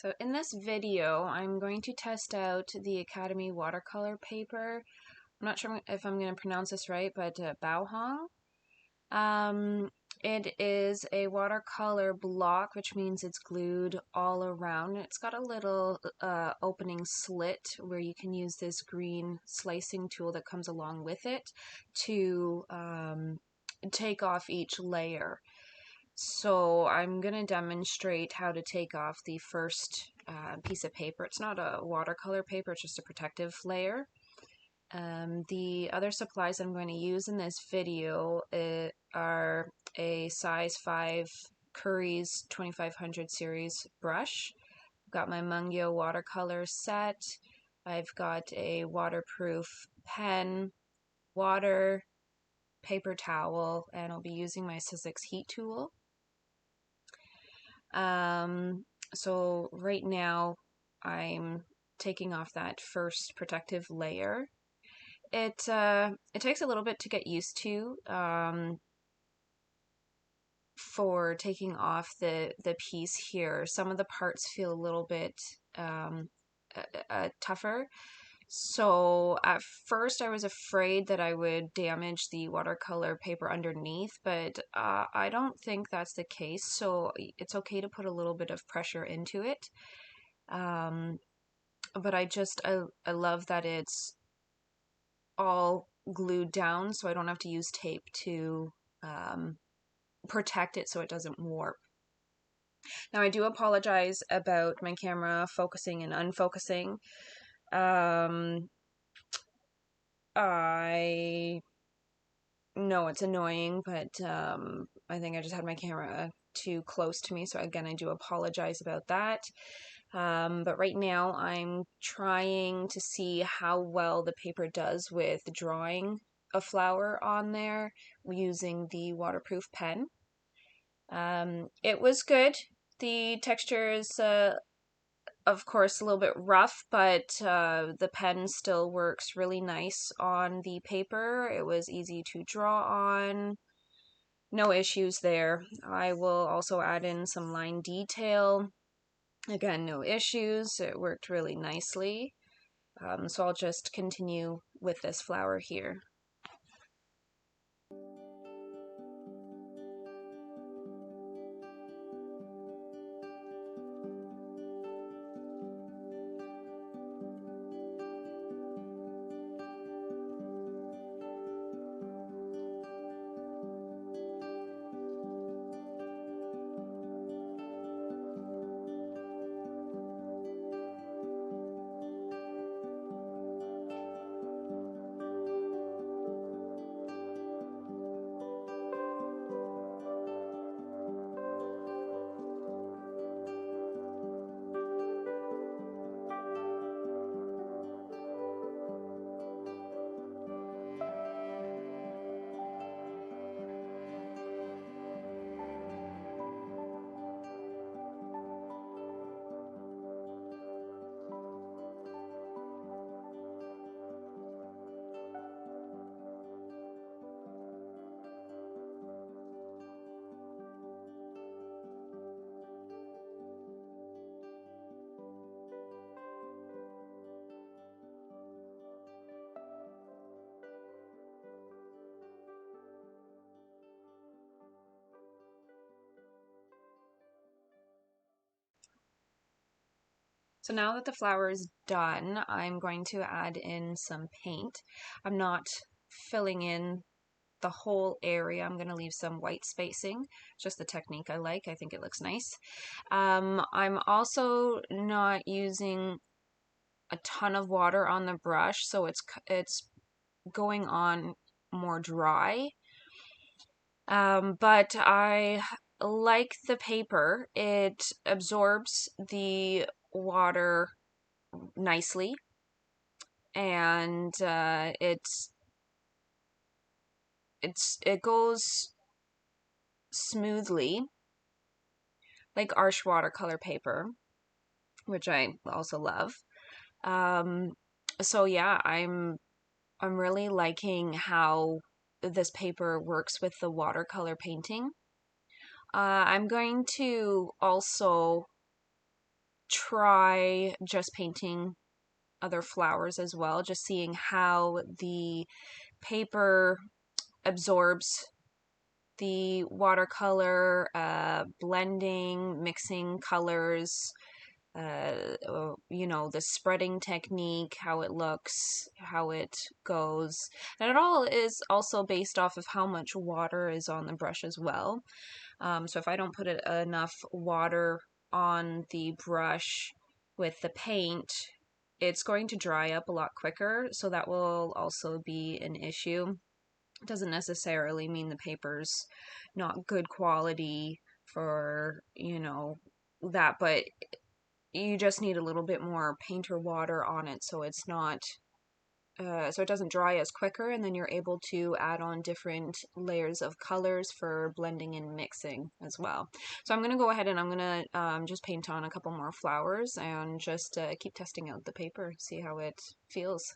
So in this video, I'm going to test out the Academy watercolor paper. I'm not sure if I'm going to pronounce this right, but Baohong. It is a watercolor block, which means it's glued all around. It's got a little opening slit where you can use this green slicing tool that comes along with it to take off each layer. So I'm going to demonstrate how to take off the first piece of paper. It's not a watercolor paper, it's just a protective layer. The other supplies I'm going to use in this video are a size 5 Curry's 2500 series brush. I've got my Mungyo watercolor set. I've got a waterproof pen, water, paper towel, and I'll be using my Sizzix heat tool. So right now I'm taking off that first protective layer. It takes a little bit to get used to for taking off the piece here. Some of the parts feel a little bit tougher. So at first I was afraid that I would damage the watercolor paper underneath, but I don't think that's the case. So it's okay to put a little bit of pressure into it. But I love that it's all glued down, so I don't have to use tape to protect it so it doesn't warp. Now I do apologize about my camera focusing and unfocusing. I know it's annoying, but I think I just had my camera too close to me, so again I do apologize about that. But right now I'm trying to see how well the paper does with drawing a flower on there using the waterproof pen. It was good. The texture is of course a little bit rough, but the pen still works really nice on the paper. It was easy to draw on. No issues there. I will also add in some line detail. Again, no issues. It worked really nicely. So I'll just continue with this flower here. So now that the flower is done, I'm going to add in some paint. I'm not filling in the whole area. I'm going to leave some white spacing, just the technique I like. I think it looks nice. I'm also not using a ton of water on the brush, so it's going on more dry. But I like the paper. It absorbs the water nicely, and it goes smoothly like Arch watercolor paper, which I also love. So yeah, I'm really liking how this paper works with the watercolor painting. I'm going to also try just painting other flowers as well, just seeing how the paper absorbs the watercolor, blending, mixing colors, the spreading technique, how it looks, how it goes. And it all is also based off of how much water is on the brush as well. So if I don't put enough water on the brush with the paint, it's going to dry up a lot quicker. So that will also be an issue. It doesn't necessarily mean the paper's not good quality for, that, but you just need a little bit more paint or water on it so it's not so it doesn't dry as quicker, and then you're able to add on different layers of colors for blending and mixing as well. So I'm going to go ahead and I'm going to just paint on a couple more flowers and just keep testing out the paper, see how it feels.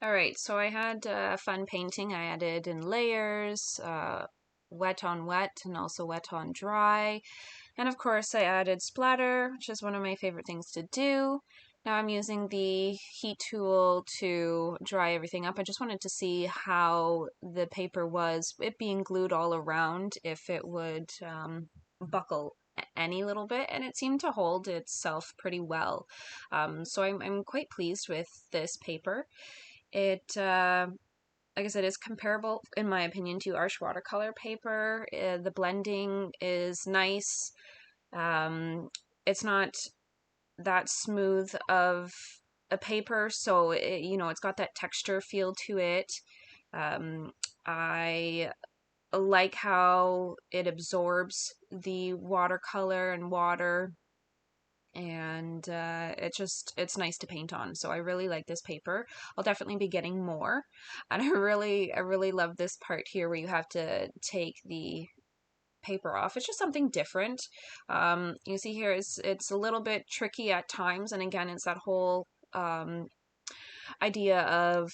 All right, so I had fun painting. I added in layers, wet on wet and also wet on dry. And of course I added splatter, which is one of my favorite things to do. Now I'm using the heat tool to dry everything up. I just wanted to see how the paper was, it being glued all around, if it would buckle any little bit, and it seemed to hold itself pretty well. So I'm quite pleased with this paper. It, like I said, is comparable, in my opinion, to Arch watercolor paper. The blending is nice. It's not that smooth of a paper, so it's got that texture feel to it. I like how it absorbs the watercolor and water, and it's nice to paint on. So I really like this paper. I'll definitely be getting more, and I really love this part here where you have to take the paper off. It's just something different. You see here, it's a little bit tricky at times, and again, it's that whole idea of,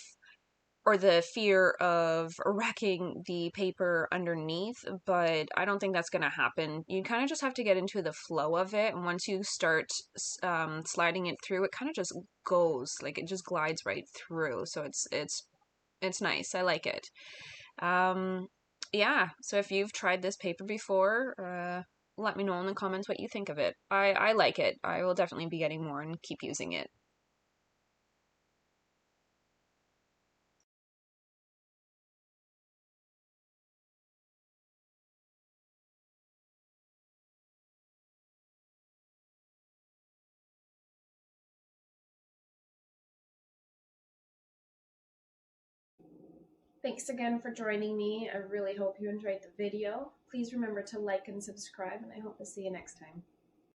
or the fear of wrecking the paper underneath, but I don't think that's going to happen. You kind of just have to get into the flow of it, and once you start sliding it through, it kind of just goes, like it just glides right through. So it's nice. I like it. Yeah, so if you've tried this paper before, let me know in the comments what you think of it. I like it. I will definitely be getting more and keep using it. Thanks again for joining me. I really hope you enjoyed the video. Please remember to like and subscribe, and I hope to see you next time.